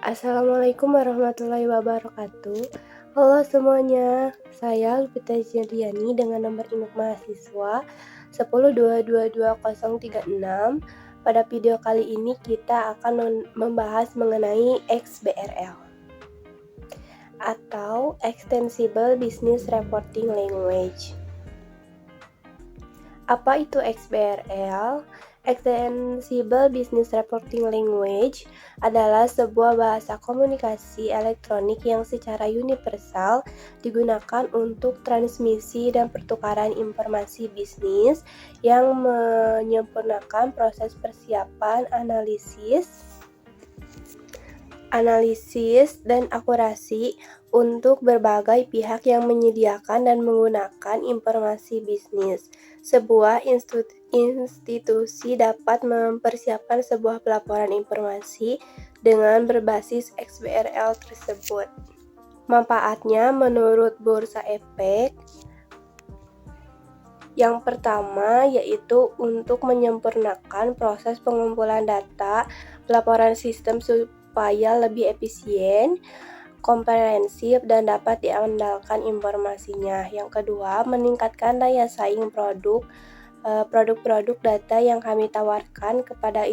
Assalamualaikum warahmatullahi wabarakatuh. Halo semuanya, saya Lupita Jendriani dengan nomor induk mahasiswa 10222036. Pada video kali ini kita akan membahas mengenai XBRL atau Extensible Business Reporting Language. Apa itu XBRL? Extensible Business Reporting Language adalah sebuah bahasa komunikasi elektronik yang secara universal digunakan untuk transmisi dan pertukaran informasi bisnis yang menyempurnakan proses persiapan, analisis dan akurasi untuk berbagai pihak yang menyediakan dan menggunakan informasi bisnis. Sebuah institusi dapat mempersiapkan sebuah pelaporan informasi dengan berbasis XBRL tersebut. Manfaatnya menurut Bursa Efek yang pertama yaitu untuk menyempurnakan proses pengumpulan data, pelaporan sistem supaya lebih efisien, komprehensif, dan dapat diandalkan informasinya. Yang kedua, meningkatkan daya saing produk-produk data yang kami tawarkan kepada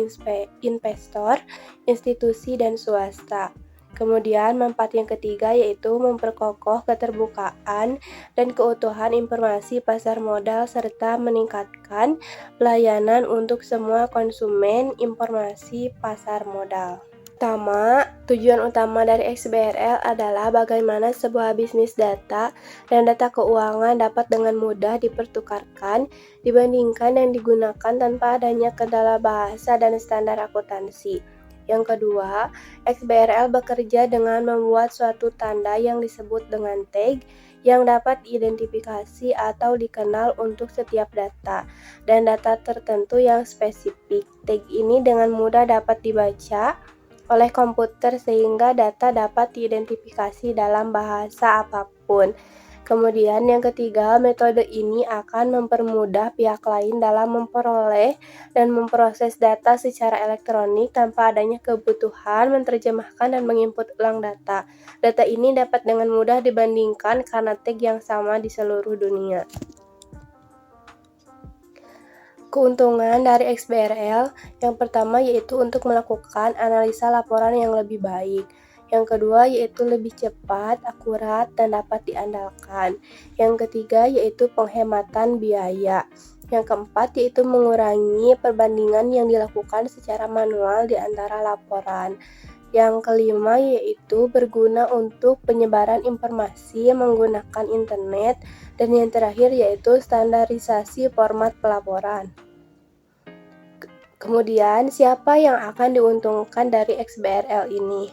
investor, institusi, dan swasta. Kemudian, manfaat yang ketiga yaitu memperkokoh keterbukaan dan keutuhan informasi pasar modal serta meningkatkan pelayanan untuk semua konsumen informasi pasar modal. Tujuan utama dari XBRL adalah bagaimana sebuah bisnis data dan data keuangan dapat dengan mudah dipertukarkan, dibandingkan dan digunakan tanpa adanya kendala bahasa dan standar akuntansi. Yang kedua, XBRL bekerja dengan membuat suatu tanda yang disebut dengan tag yang dapat diidentifikasi atau dikenal untuk setiap data dan data tertentu yang spesifik. Tag ini dengan mudah dapat dibaca oleh komputer sehingga data dapat diidentifikasi dalam bahasa apapun. Kemudian yang ketiga, metode ini akan mempermudah pihak lain dalam memperoleh dan memproses data secara elektronik tanpa adanya kebutuhan menerjemahkan dan menginput ulang data. Data ini dapat dengan mudah dibandingkan karena tag yang sama di seluruh dunia. Keuntungan dari XBRL yang pertama yaitu untuk melakukan analisa laporan yang lebih baik. Yang kedua yaitu lebih cepat, akurat, dan dapat diandalkan. Yang ketiga yaitu penghematan biaya. Yang keempat yaitu mengurangi perbandingan yang dilakukan secara manual di antara laporan. Yang kelima yaitu berguna untuk penyebaran informasi menggunakan internet. Dan yang terakhir yaitu standarisasi format pelaporan. Kemudian, siapa yang akan diuntungkan dari XBRL ini?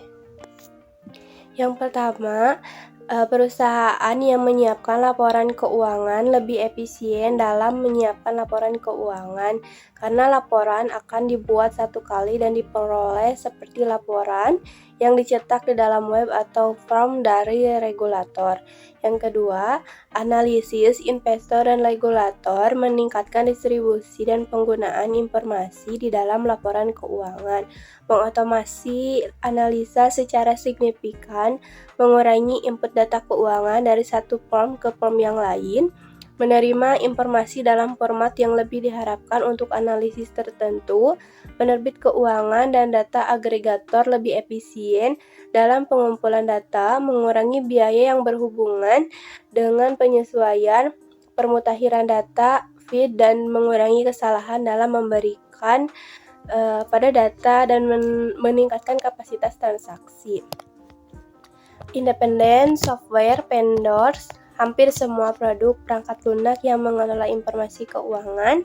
Yang pertama, perusahaan yang menyiapkan laporan keuangan lebih efisien dalam menyiapkan laporan keuangan karena laporan akan dibuat satu kali dan diperoleh seperti laporan yang dicetak di dalam web atau form dari regulator. Yang kedua, analisis investor dan regulator meningkatkan distribusi dan penggunaan informasi di dalam laporan keuangan, mengotomasi analisa secara signifikan, mengurangi input data keuangan dari satu form ke form yang lain, menerima informasi dalam format yang lebih diharapkan untuk analisis tertentu, penerbit keuangan dan data agregator lebih efisien dalam pengumpulan data, mengurangi biaya yang berhubungan dengan penyesuaian permutahiran data, feed, dan mengurangi kesalahan dalam memberikan pada data dan meningkatkan kapasitas transaksi. Independent software vendors, hampir semua produk perangkat lunak yang mengelola informasi keuangan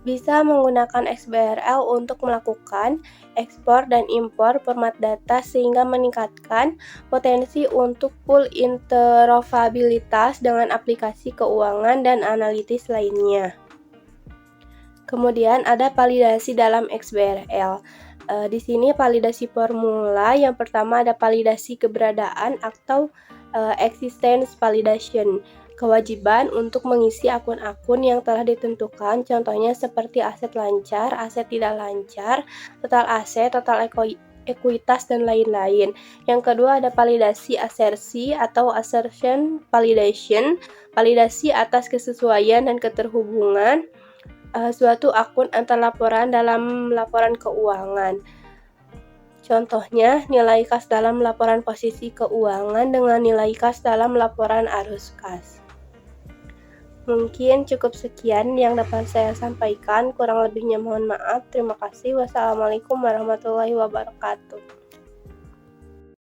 bisa menggunakan XBRL untuk melakukan ekspor dan impor format data sehingga meningkatkan potensi untuk full interoperabilitas dengan aplikasi keuangan dan analitis lainnya. Kemudian ada validasi dalam XBRL. Di sini validasi formula, yang pertama ada validasi keberadaan atau existence validation, kewajiban untuk mengisi akun-akun yang telah ditentukan, contohnya seperti aset lancar, aset tidak lancar, total aset, total ekuitas, dan lain-lain. Yang kedua ada validasi asersi atau assertion validation, validasi atas kesesuaian dan keterhubungan suatu akun antar laporan dalam laporan keuangan. Contohnya, nilai kas dalam laporan posisi keuangan dengan nilai kas dalam laporan arus kas. Mungkin cukup sekian yang dapat saya sampaikan, kurang lebihnya mohon maaf. Terima kasih. Wassalamualaikum warahmatullahi wabarakatuh.